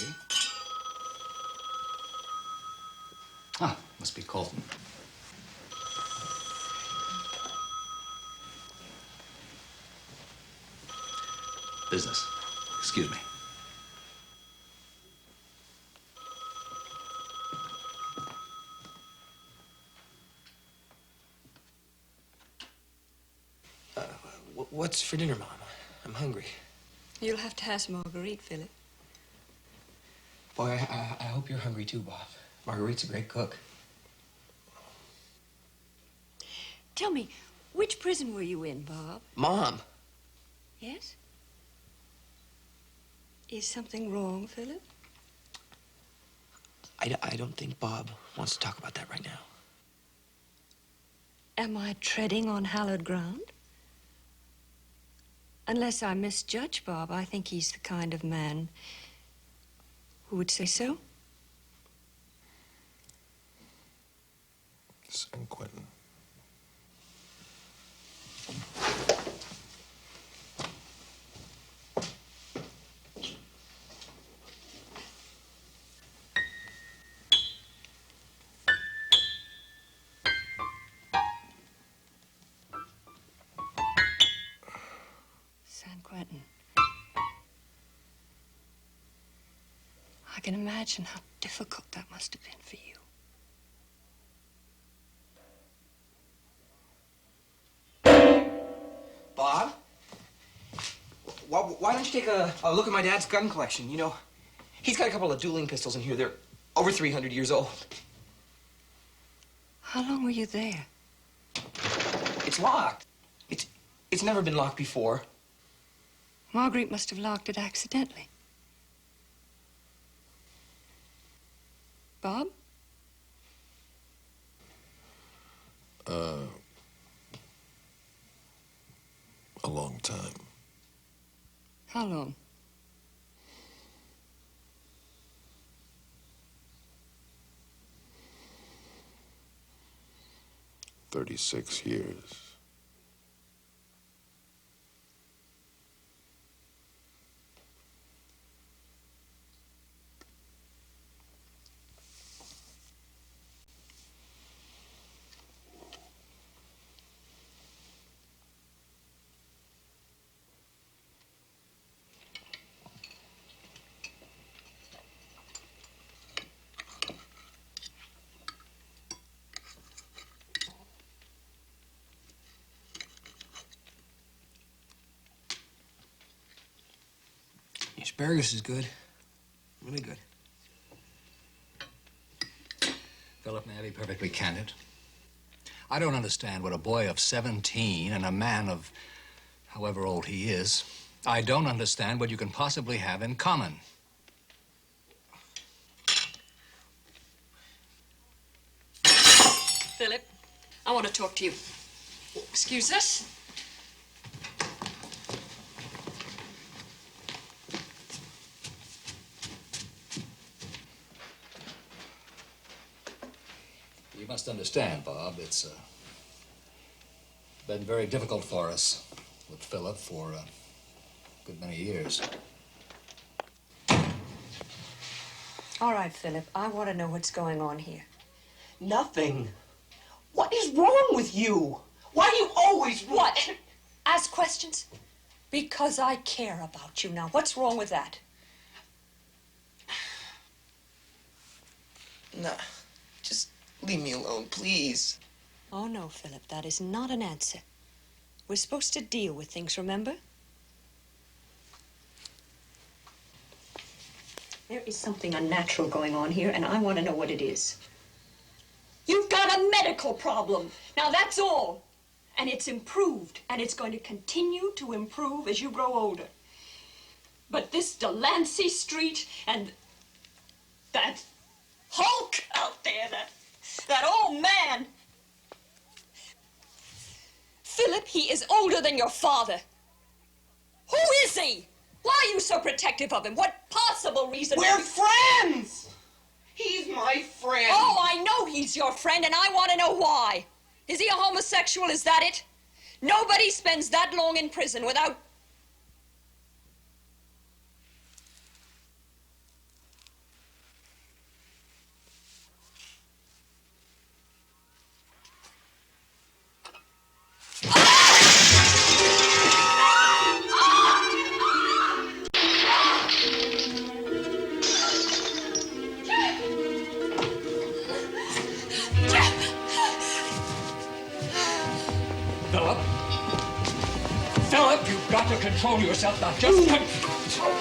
Ah, must be Colton. Business. Excuse me. What's for dinner, Mom? I'm hungry. You'll have to ask Marguerite, Philip. Boy, I hope you're hungry too, Bob. Marguerite's a great cook. Tell me, which prison were you in, Bob? Mom! Yes? Is something wrong, Philip? I don't think Bob wants to talk about that right now. Am I treading on hallowed ground? Unless I misjudge Bob, I think he's the kind of man who would say so. San Quentin. San Quentin. I can imagine how difficult that must have been for you. Bob? Why don't you take a look at my dad's gun collection? You know, he's got a couple of dueling pistols in here. They're over 300 years old. How long were you there? It's locked. It's never been locked before. Marguerite must have locked it accidentally. Bob? A long time. How long? $36 years. Asparagus is good. Really good. Philip, may I be perfectly candid? I don't understand what a boy of 17 and a man of however old he is, I don't understand what you can possibly have in common. Philip, I want to talk to you. Excuse us. You must understand, Bob, it's been very difficult for us with Philip for a good many years. All right, Philip, I want to know what's going on here. Nothing. What is wrong with you? Why do you always... What? Ask questions? Because I care about you now. What's wrong with that? Nah, just leave me alone, please. Oh, no, Philip, that is not an answer. We're supposed to deal with things, remember? There is something unnatural going on here, and I want to know what it is. You've got a medical problem. Now, that's all. And it's improved, and it's going to continue to improve as you grow older. But this Delancey Street and that Hulk out there, that old man. Philip, he is older than your father. Who is he? Why are you so protective of him? What possible reason? We're friends! He's my friend. Oh, I know he's your friend, and I want to know why. Is he a homosexual? Is that it? Nobody spends that long in prison without... Philip? Philip, you've got to control yourself now. Just control.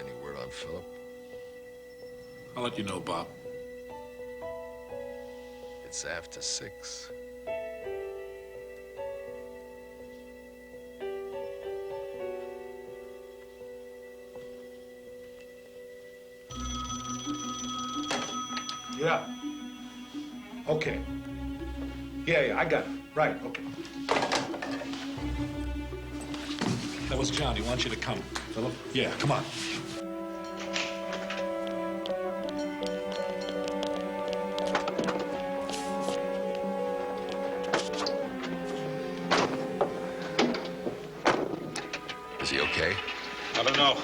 Any word on Philip? I'll let you know, Bob. It's after 6. Yeah. Okay. Yeah, I got it. Right, okay. That was John. He wants you to come, Philip. Yeah, come on. Is he okay? I don't know.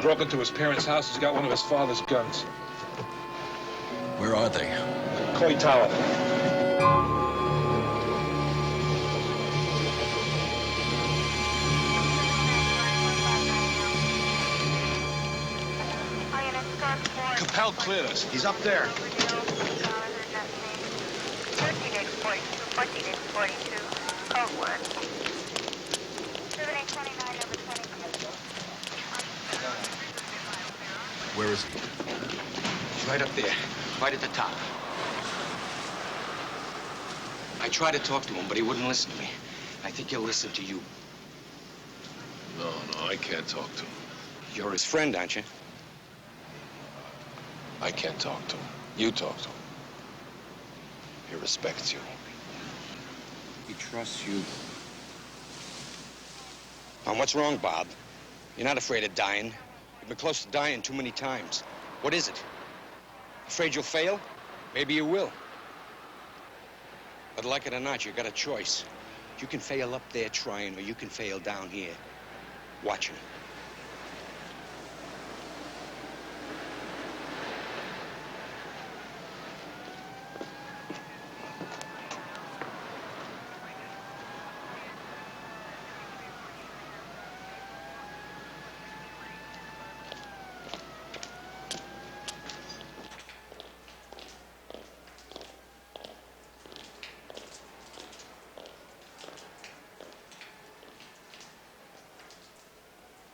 Broke into his parents' house. He's got one of his father's guns. Where are they? Clay Tower. Capel cleared us. He's up there. 1442, code word. 7829, number 20. Where is he? He's right up there, right at the top. I tried to talk to him, but he wouldn't listen to me. I think he'll listen to you. No, I can't talk to him. You're his friend, aren't you? I can't talk to him. You talk to him. He respects you. He trusts you. And what's wrong, Bob? You're not afraid of dying. You've been close to dying too many times. What is it? Afraid you'll fail? Maybe you will. But like it or not, you got a choice. You can fail up there trying, or you can fail down here watching.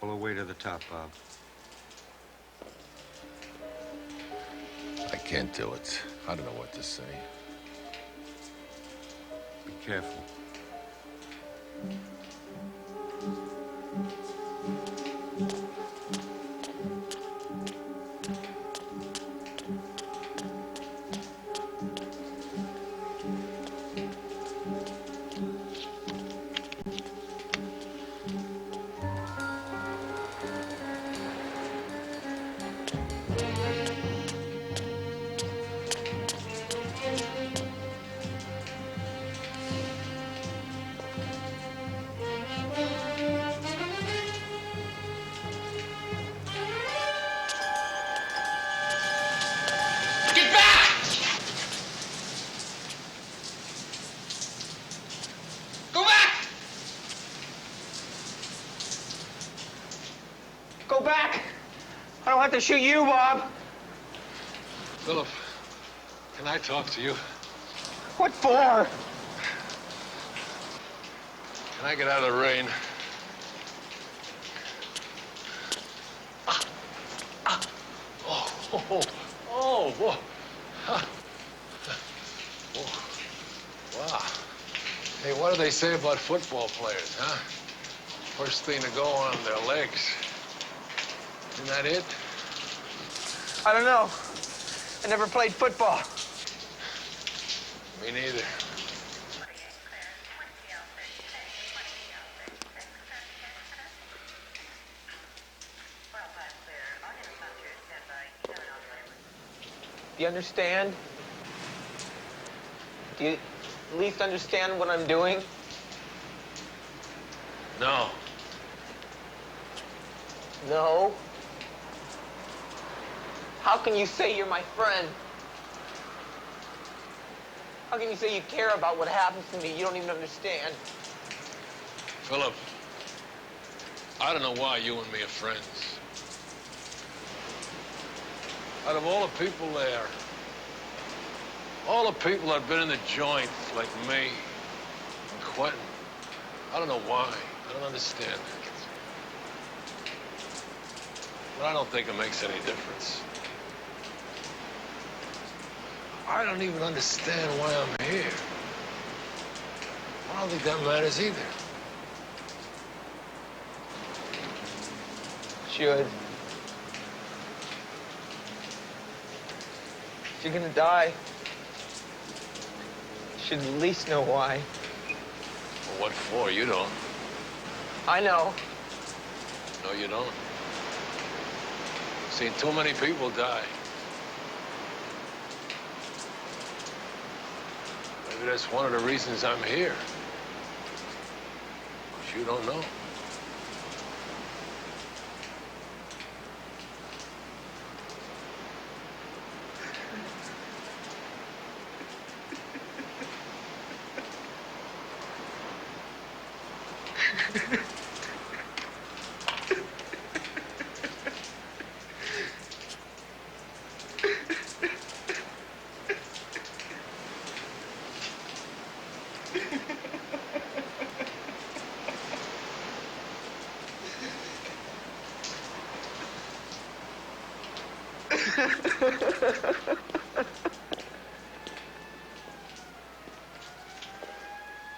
All the way to the top, Bob. I can't do it. I don't know what to say. Be careful. Get back! Go back! Go back! I don't have to shoot you, Bob. Philip, can I talk to you? What for? Can I get out of the rain? Oh, boy. Huh. Oh, wow. Hey, what do they say about football players, huh? First thing to go on their legs. Isn't that it? I don't know. I never played football. Me neither. Do you understand? Do you at least understand what I'm doing? No. No. How can you say you're my friend? How can you say you care about what happens to me? You don't even understand. Philip, I don't know why you and me are friends. Out of all the people there, all the people that have been in the joint, like me and Quentin, I don't know why. I don't understand it. But I don't think it makes any difference. I don't even understand why I'm here. I don't think that matters either. Should. If you're gonna die, you should at least know why. Well, what for? You don't. I know. No, you don't. Seen too many people die. Maybe that's one of the reasons I'm here. But you don't know.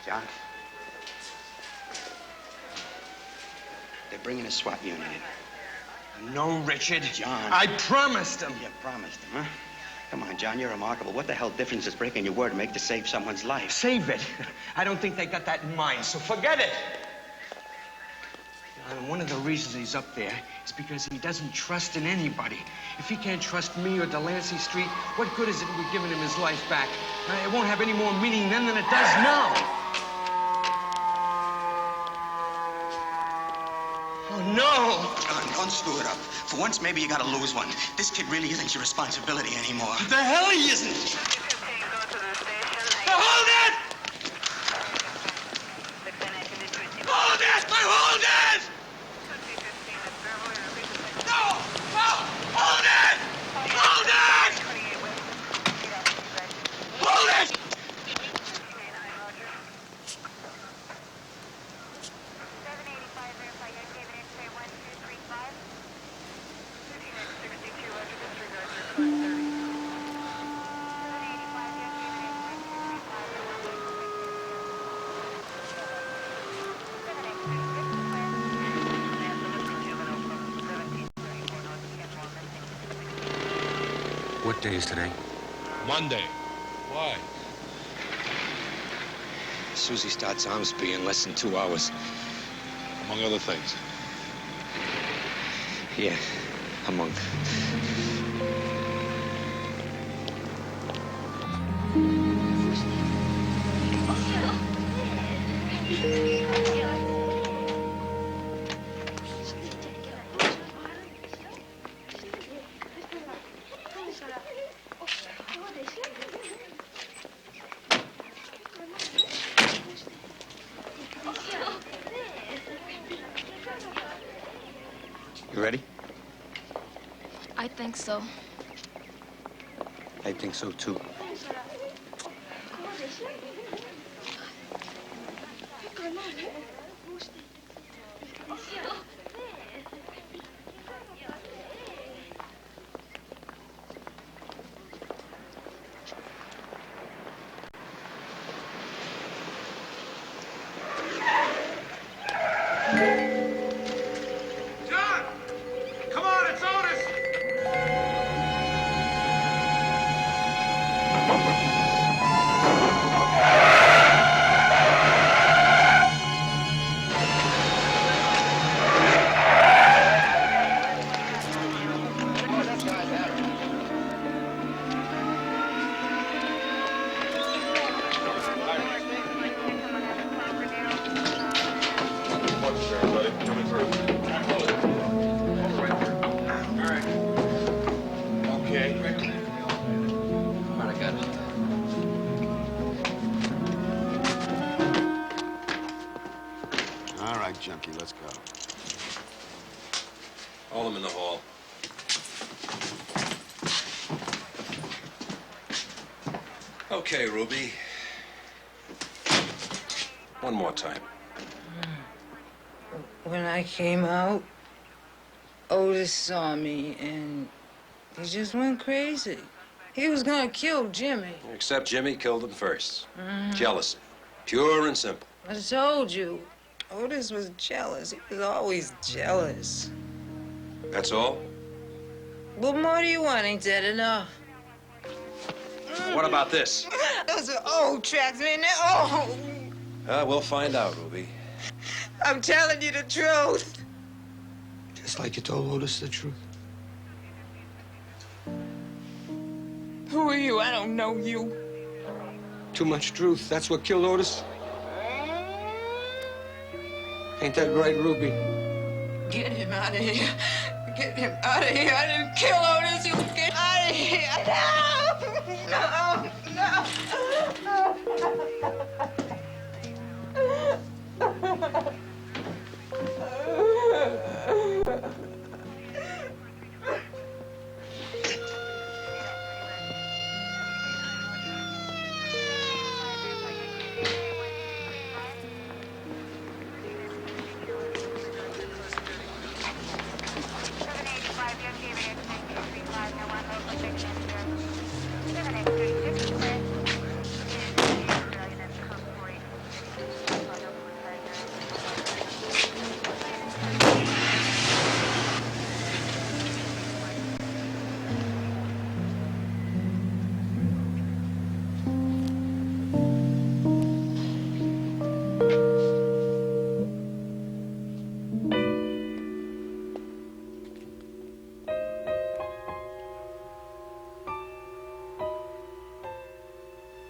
John. They're bringing a SWAT unit in. No, Richard. John. I promised him. You promised him, huh? Come on, John, you're remarkable. What the hell difference does breaking your word make to save someone's life? Save it? I don't think they got that in mind, so forget it. And one of the reasons he's up there is because he doesn't trust in anybody. If he can't trust me or Delancey Street, what good is it we're giving him his life back? It won't have any more meaning then than it does now. Oh, no! John, don't screw it up. For once, maybe you gotta lose one. This kid really isn't your responsibility anymore. The hell he isn't! Hold it! Hold it! Hold it! No! No! Hold it! Hold it! Hold it! What day is today? Monday. Why? Susie starts Armsby in less than 2 hours. Among other things. Yeah, among. You ready? I think so. I think so, too. Funky. Let's go. Hold him in the hall. Okay, Ruby. One more time. When I came out, Otis saw me and he just went crazy. He was gonna kill Jimmy. Except Jimmy killed him first. Mhm. Jealousy. Pure and simple. I told you, Otis was jealous. He was always jealous. That's all? What more do you want? Ain't that enough? What about this? Those are old tracks, man. They're old. We'll find out, Ruby. I'm telling you the truth. Just like you told Otis the truth. Who are you? I don't know you. Too much truth. That's what killed Otis. Ain't that right, Ruby? Get him out of here. Get him out of here. I didn't kill Otis. You get out of here. No.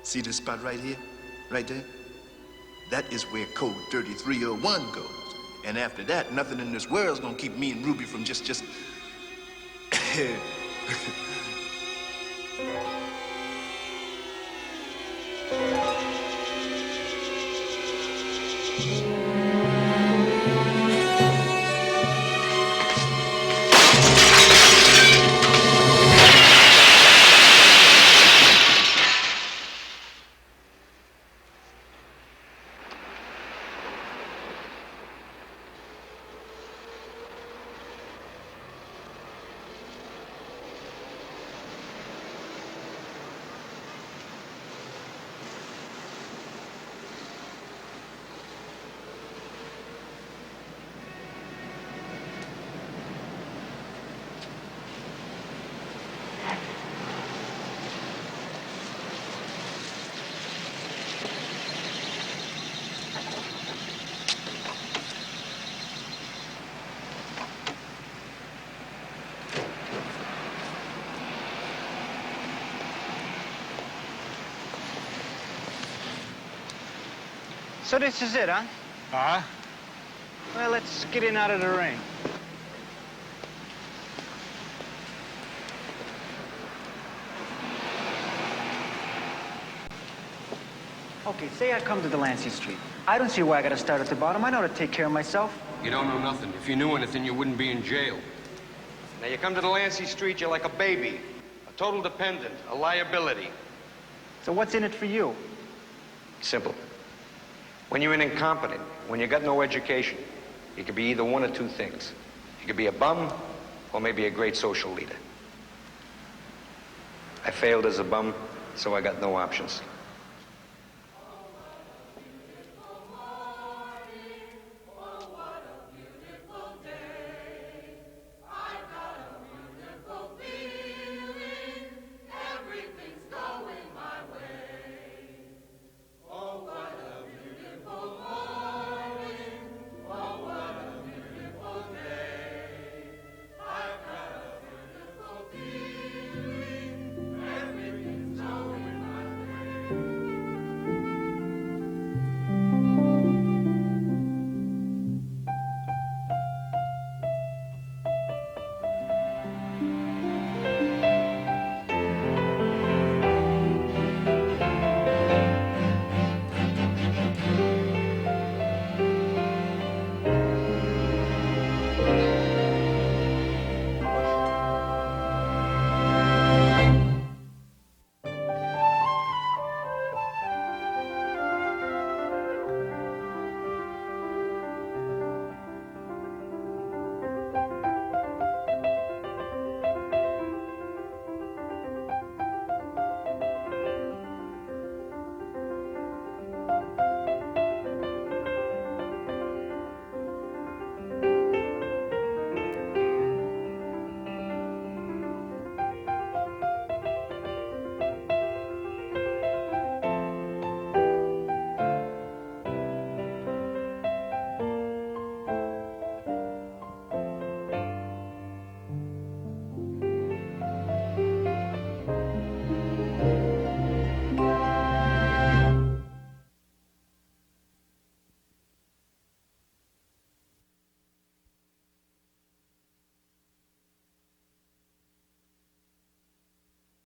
See this spot right here? Right there? That is where code 3301 goes. And after that, nothing in this world's gonna keep me and Ruby from just... So this is it, huh? Uh-huh. Well, let's get in out of the rain. Okay, say I come to Delancey Street. I don't see why I gotta start at the bottom. I know how to take care of myself. You don't know nothing. If you knew anything, you wouldn't be in jail. Now, you come to Delancey Street, you're like a baby. A total dependent, a liability. So what's in it for you? Simple. When you're an incompetent, when you got no education, you could be either one or two things. You could be a bum, or maybe a great social leader. I failed as a bum, so I got no options.